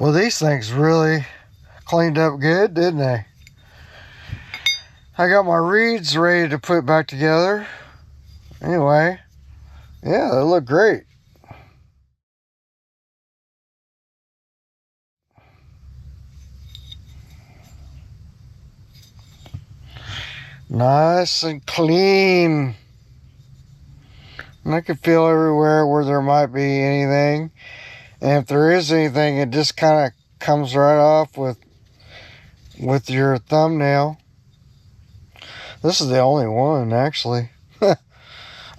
Well, these things really cleaned up good, didn't they? I got my reeds ready to put back together. Anyway, yeah, they look great. Nice and clean. And I can feel everywhere where there might be anything. And if there is anything, it just kind of comes right off with your thumbnail. This is the only one, actually. I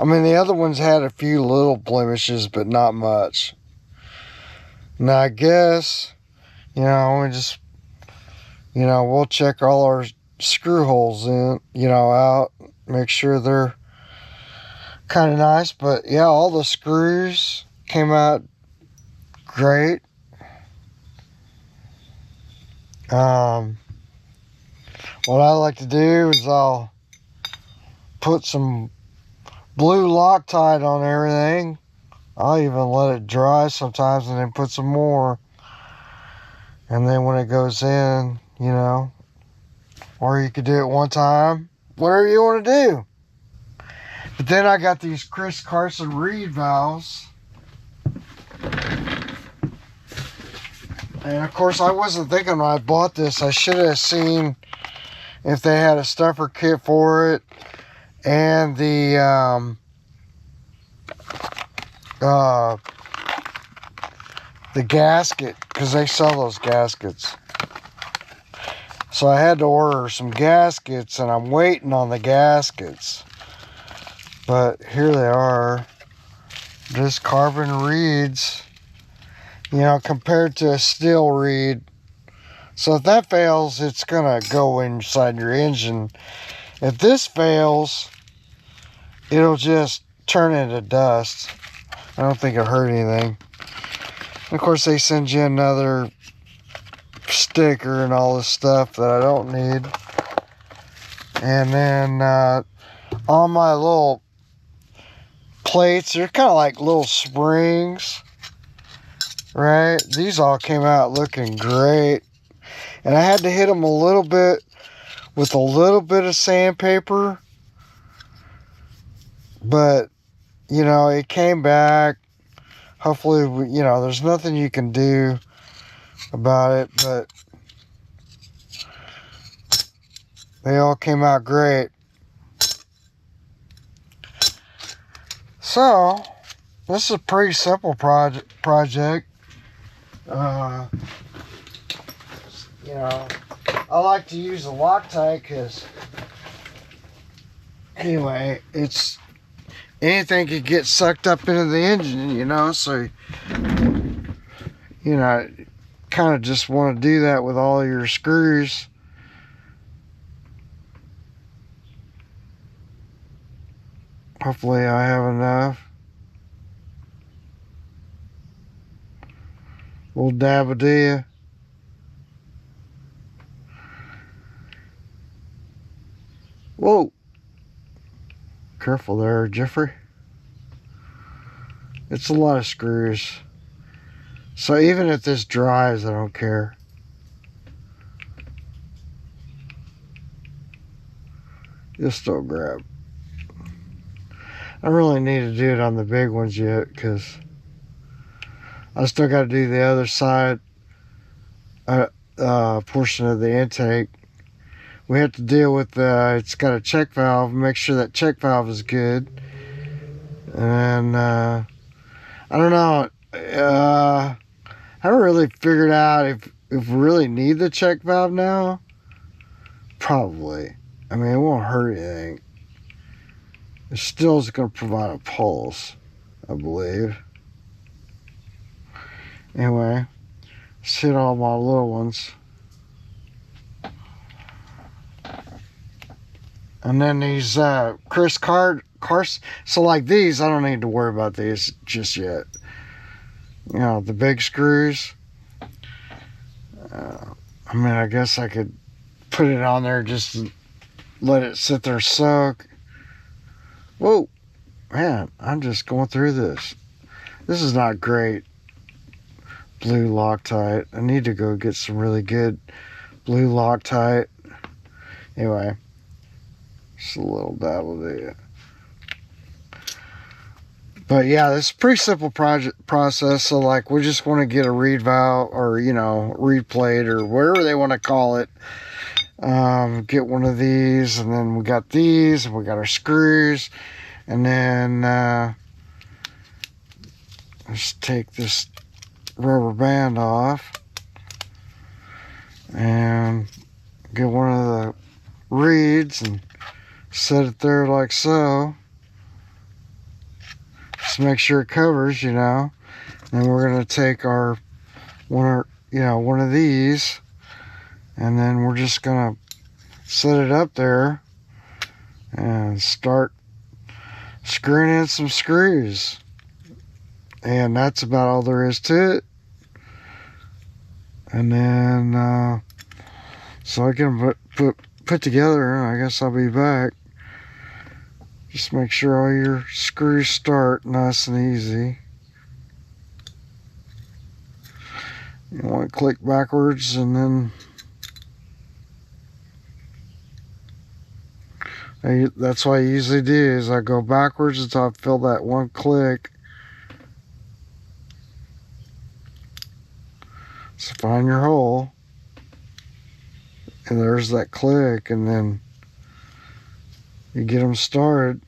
mean, the other ones had a few little blemishes, but not much. Now, I guess, we just, we'll check all our screw holes out, make sure they're kind of nice. But yeah, all the screws came out great. What I like to do is I'll put some blue Loctite on everything. I'll even let it dry sometimes and then put some more. And then when it goes in, or you could do it one time, whatever you want to do. But then I got these Chris Carson reed valves. And of course I wasn't thinking when I bought this, I should have seen if they had a stuffer kit for it. And the gasket, because they sell those gaskets. So I had to order some gaskets, and I'm waiting on the gaskets. But here they are. Just carbon reeds, compared to a steel reed. So if that fails, it's gonna go inside your engine. If this fails, it'll just turn into dust. I don't think it hurt anything. And of course, they send you another sticker and all this stuff that I don't need. And then on my little plates, they're kind of like little springs, right? These all came out looking great. And I had to hit them a little bit with a little bit of sandpaper. But, it came back. Hopefully, there's nothing you can do about it, but they all came out great. So, this is a pretty simple project. I like to use the Loctite because, anyway, it's anything could get sucked up into the engine, so, kind of just want to do that with all your screws. Hopefully I have enough. Little dab of deer. Whoa. Careful there, Jeffrey. It's a lot of screws. So even if this dries, I don't care. You'll still grab. I really need to do it on the big ones yet, because I still got to do the other side portion of the intake. We have to deal with it's got a check valve, make sure that check valve is good. And I don't know, I haven't really figured out if we really need the check valve now. Probably. I mean, it won't hurt anything. It still is going to provide a pulse, I believe. Anyway, let's hit all my little ones. And then these Chris Carson. So like these, I don't need to worry about these just yet. The big screws. I mean, I guess I could put it on there just to let it sit there soak. Whoa, man, I'm just going through this. This is not great. blue Loctite. I need to go get some really good blue Loctite. Anyway, just a little dab of it. But yeah, this is a pretty simple process. So like, we just want to get a reed valve, or reed plate, or whatever they want to call it. Get one of these, and then we got these, and we got our screws, and then just take this rubber band off and get one of the reeds and set it there like so. Just make sure it covers, and we're gonna take our one of these, and then we're just gonna set it up there and start screwing in some screws. And that's about all there is to it. And then so I can put together, I guess I'll be back. Just make sure all your screws start nice and easy. You want to click backwards, and then that's what I usually do, is I go backwards until I fill that one click. So find your hole, and there's that click, and then you get them started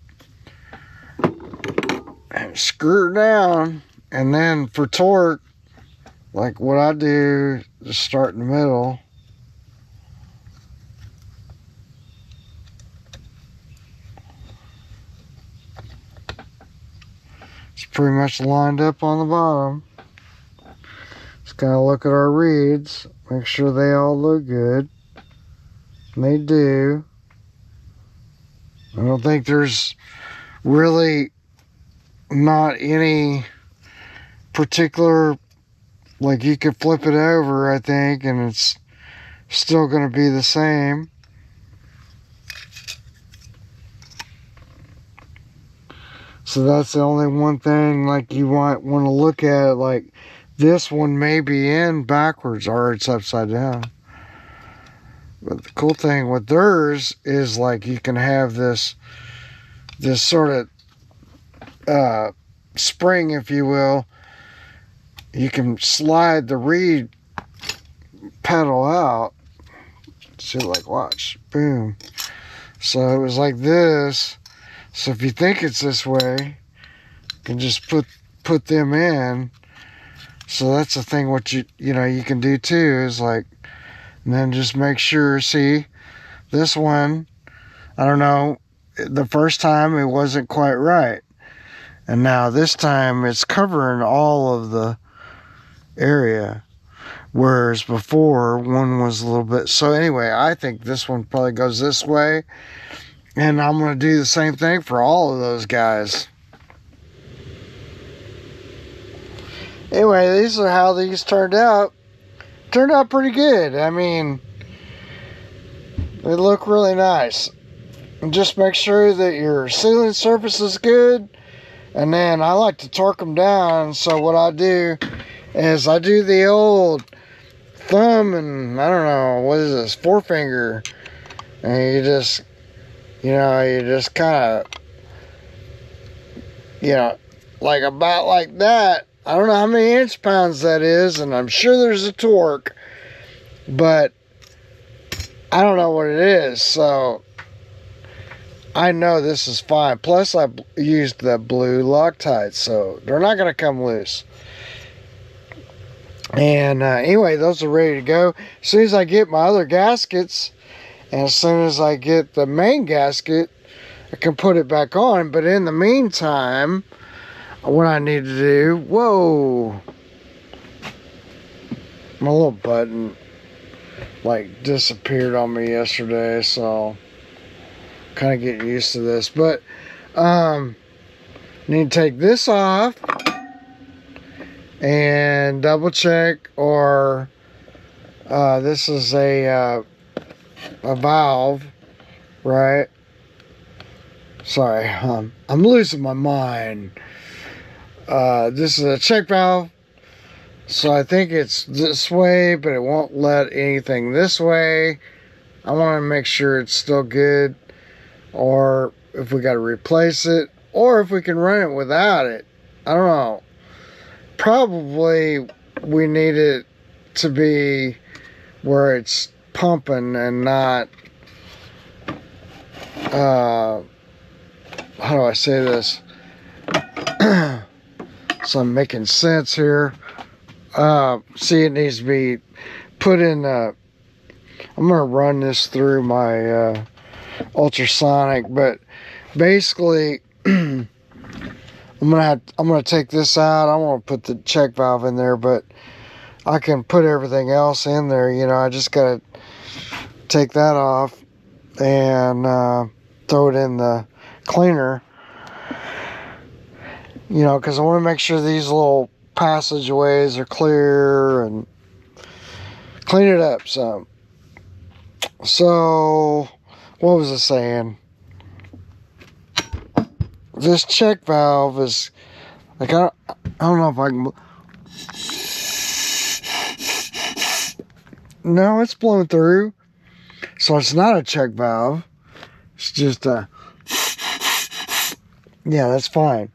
and screw down. And then for torque, like what I do, just start in the middle. It's pretty much lined up on the bottom. Just gotta look at our reeds, make sure they all look good. And they do. I don't think there's really not any particular, like, you could flip it over, I think, and it's still going to be the same. So that's the only one thing, like, you might want to look at, like, this one may be in backwards, or it's upside down. But the cool thing with theirs is, like, you can have this sort of spring, if you will. You can slide the reed pedal out. See, like, watch, boom. So it was like this. So if you think it's this way, you can just put them in. So that's the thing. What you can do too is, like, and then just make sure, see, this one, I don't know, the first time it wasn't quite right. And now this time it's covering all of the area. Whereas before, one was a little bit. So anyway, I think this one probably goes this way. And I'm going to do the same thing for all of those guys. Anyway, these are how these turned out. Turned out pretty good. I mean, they look really nice. And just make sure that your sealing surface is good. And then I like to torque them down. So what I do is I do the old thumb and, I don't know, what is this, forefinger. And you just, you just kind of, like about like that. I don't know how many inch-pounds that is, and I'm sure there's a torque, but I don't know what it is, so I know this is fine. Plus, I used the blue Loctite, so they're not going to come loose. And anyway, those are ready to go. As soon as I get my other gaskets, and as soon as I get the main gasket, I can put it back on. But in the meantime, what I need to do, whoa, my little button like disappeared on me yesterday, so kind of getting used to this. But need to take this off and double check, or this is a valve, right? Sorry, I'm losing my mind. This is a check valve, So I think it's this way, but it won't let anything this way. I want to make sure it's still good, or if we got to replace it, or if we can run it without it. I don't know. Probably we need it to be where it's pumping and not, how do I say this? So I'm making sense here. See, it needs to be put in, I'm going to run this through my ultrasonic, but basically I'm gonna take this out. I want to put the check valve in there, but I can put everything else in there. You know, I just gotta take that off and throw it in the cleaner. You know, because I want to make sure these little passageways are clear and clean it up some. So, what was I saying? This check valve is like, I don't know if I can. No, it's blown through. So it's not a check valve. It's just a, yeah, that's fine.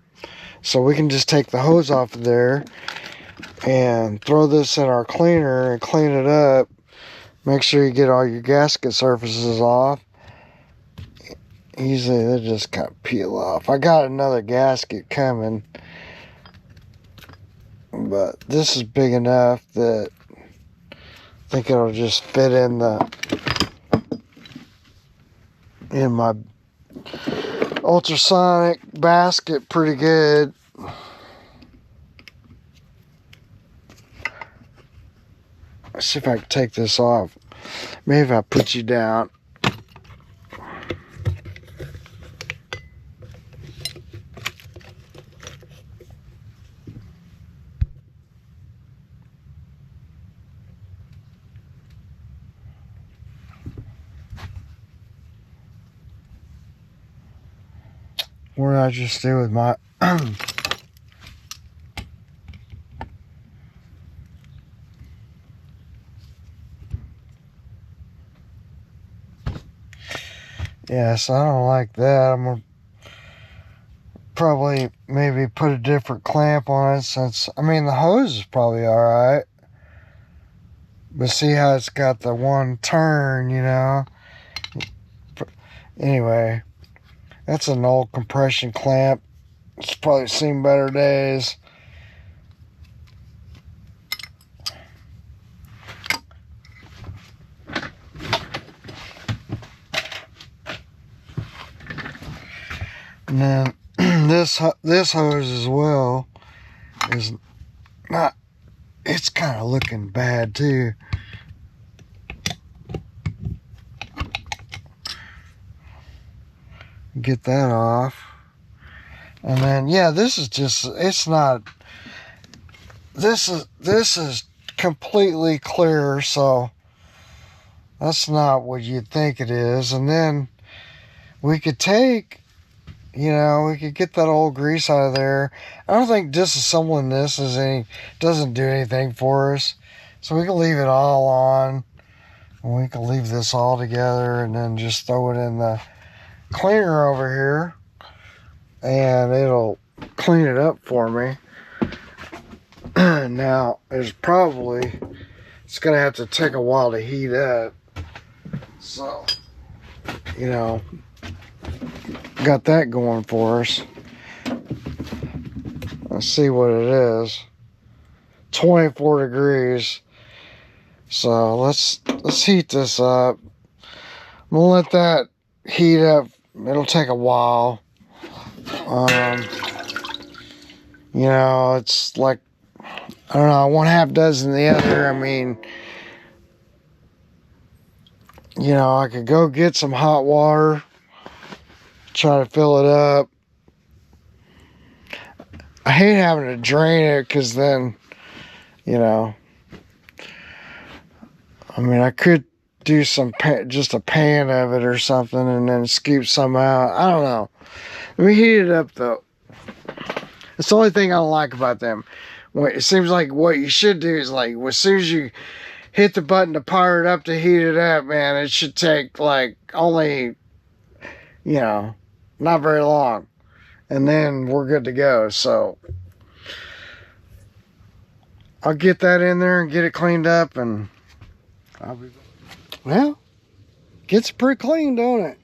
So we can just take the hose off of there and throw this in our cleaner and clean it up. Make sure you get all your gasket surfaces off. Easily they just kind of peel off. I got another gasket coming, but this is big enough that I think it'll just fit in my ultrasonic basket pretty good. Let's see if I can take this off. Maybe if I put you down. What did I just do with my yes, I don't like that. I'm gonna probably maybe put a different clamp on it, since I mean the hose is probably alright, but see how it's got the one turn, you know. Anyway, that's an old compression clamp. It's probably seen better days. And then this hose as well is not, it's kind of looking bad too. Get that off. And then yeah, this is just, it's not, this is completely clear, so that's not what you'd think it is. And then we could take, you know, we could get that old grease out of there. I don't think disassembling this doesn't do anything for us. So we can leave it all on. And we can leave this all together and then just throw it in the cleaner over here. And it'll clean it up for me. Now, it's going to have to take a while to heat up. So, you know, got that going for us. Let's see what it is. 24 degrees. So let's heat this up. I'm gonna let that heat up. It'll take a while. You know, it's like, I don't know, one half dozen the other. I mean, you know, I could go get some hot water, try to fill it up. I hate having to drain it, because then, you know, I mean, I could do just a pan of it or something and then scoop some out. I don't know. Let me heat it up though. It's the only thing I don't like about them. it seems like what you should do is like as soon as you hit the button to power it up to heat it up, man, it should take like only, you know, not very long, and then we're good to go. So I'll get that in there and get it cleaned up, and I'll be, well, gets pretty clean, don't it?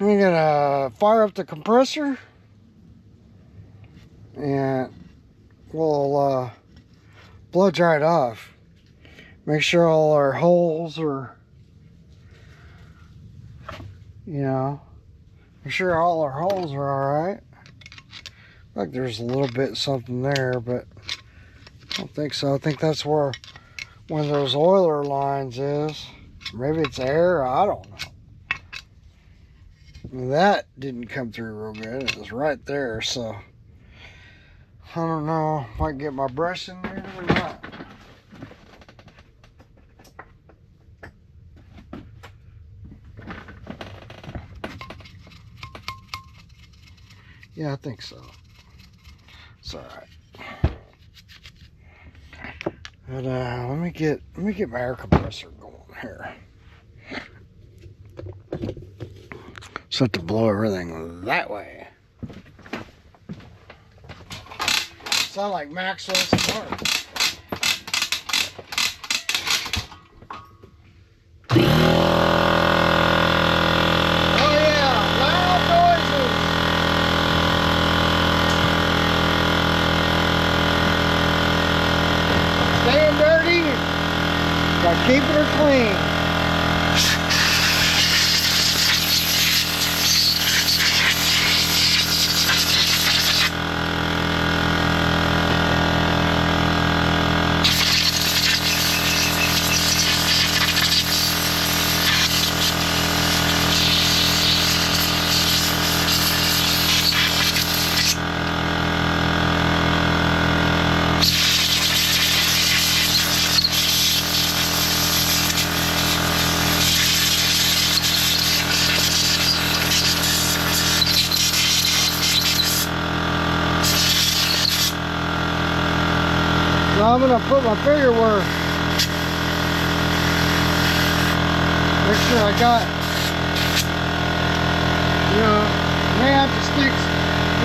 I'm gonna fire up the compressor, and we'll blow dry it off. Make sure all our holes are, you know, make sure all our holes are alright. Like there's a little bit something there, but I don't think so. I think that's where one of those oiler lines is. Maybe it's air, I don't know. That didn't come through real good. It was right there, so I don't know if I can get my brush in there or not. Yeah, I think so. It's all right. But let me get my air compressor going here. So I have to blow everything that way. Sound like Maxwell Smart. Keeping her clean. So I'm gonna put my finger where, make sure I got, you know, may have to stick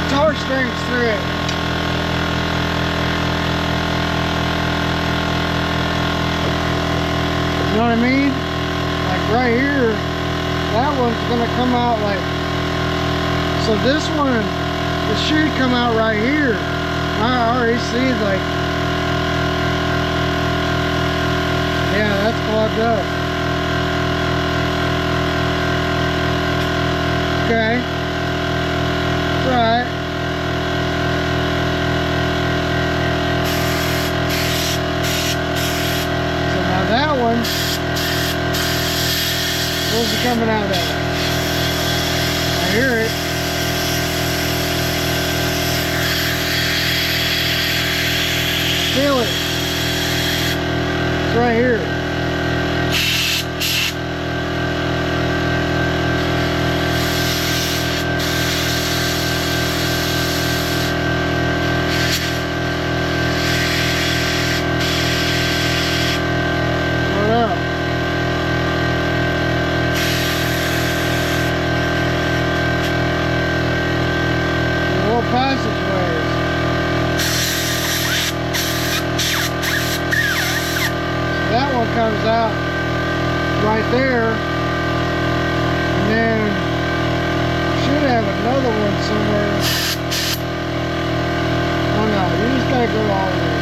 guitar strings through it. You know what I mean? Like right here, that one's gonna come out like, so this one, it should come out right here. I already see like, yeah, that's clogged up. Okay. It's alright. So now that one, where's it coming out of? I hear it. Feel it. It's right here. Comes out right there, and then should have another one somewhere. Oh no, you just gotta go all this.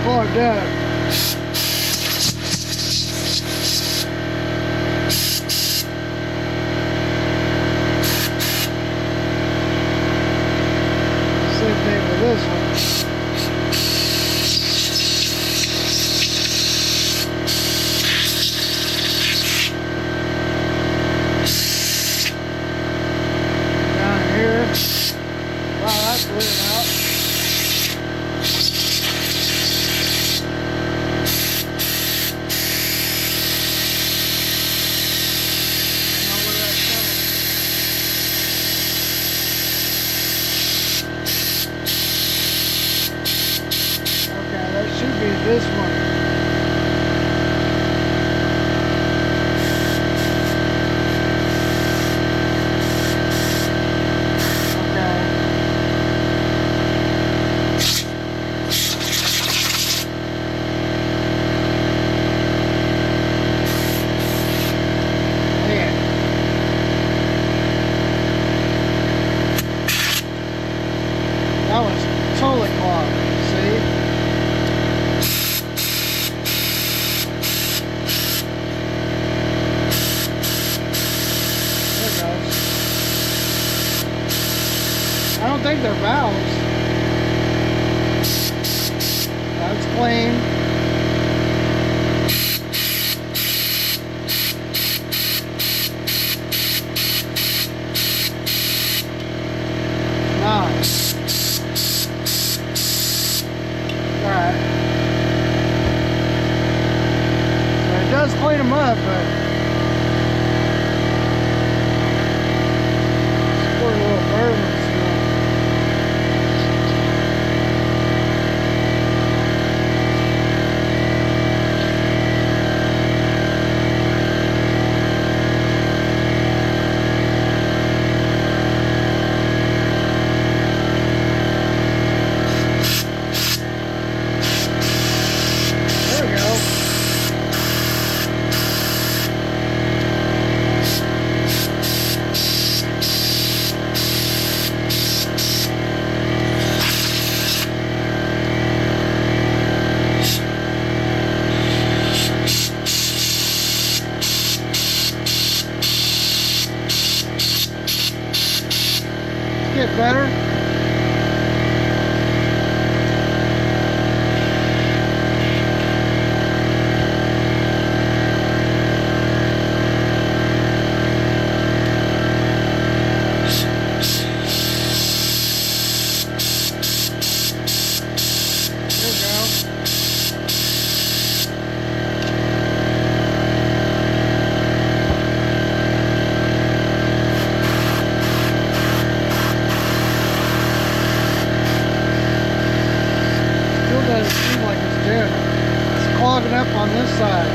clogged up. Same thing with this one. This one. Okay. Man. That was totally clogged. See? I don't think they're valves. That's clean. Nice. Alright. So it does clean them up, but it's a little burden. Get better. Clogging up on this side.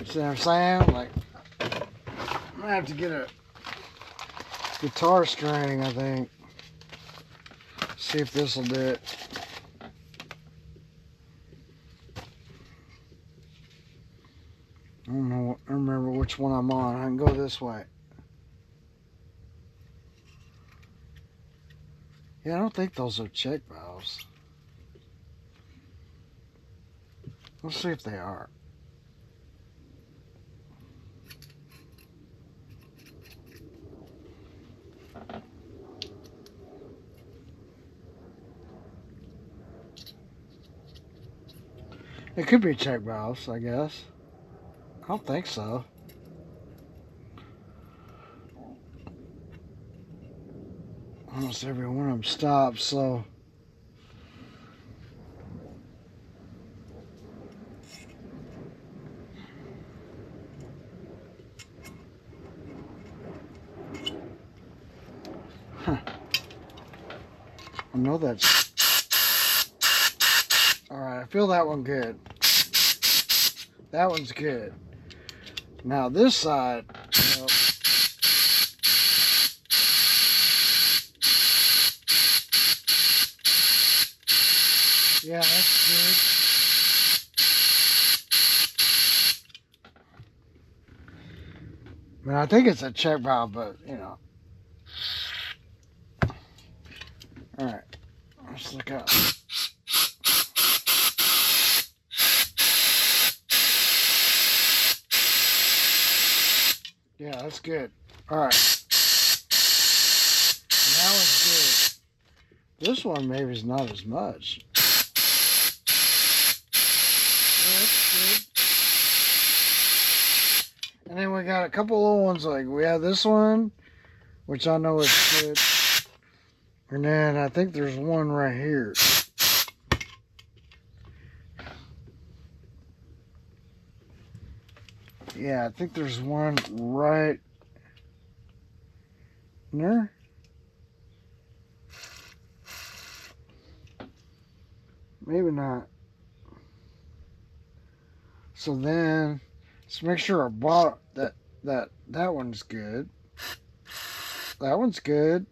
See what I'm saying? Like, I'm gonna have to get a guitar string, I think. See if this will do it. I don't know, I don't remember which one I'm on. I can go this way. Yeah, I don't think those are check valves. Let's see if they are. It could be check valves, I guess. I don't think so. Almost every one of them stopped, so. Huh. I know that's. Alright, I feel that one good. That one's good. Now this side, you know, Yeah, that's good. I mean, I think it's a check valve, but you know. Alright, let's look up. Yeah, that's good. Alright. That one's good. This one maybe is not as much. Yeah, that's good. And then we got a couple little ones, like we have this one, which I know is good. And then I think there's one right here. Yeah, I think there's one right there. Maybe not. So then, let's make sure our bottom that one's good. That one's good.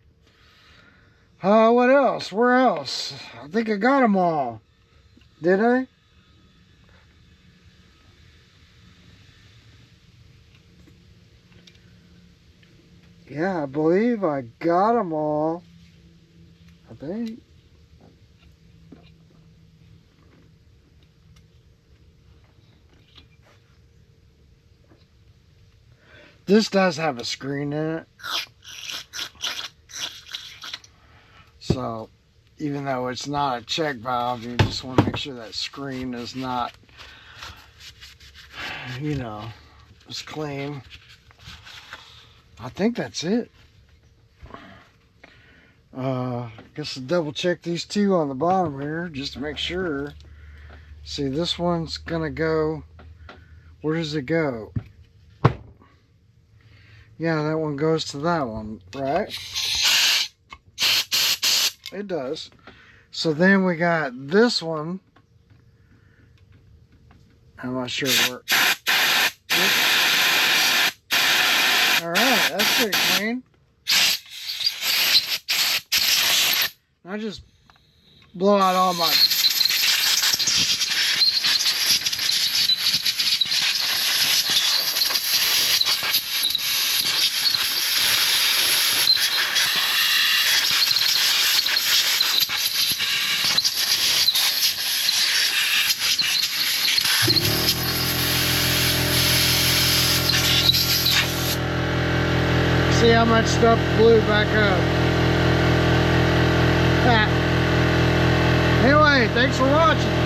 What else? Where else? I think I got them all. Did I? Yeah, I believe I got them all. I think. This does have a screen in it. So, even though it's not a check valve, you just want to make sure that screen is not, you know, it's clean. I think that's it. Guess I'll double check these two on the bottom here just to make sure. See, this one's gonna go, where does it go? Yeah, that one goes to that one, right? It does. So then we got this one. I'm not sure where. Alright, that's pretty clean. I just blow out all my... See how much stuff blew back up. Anyway, thanks for watching.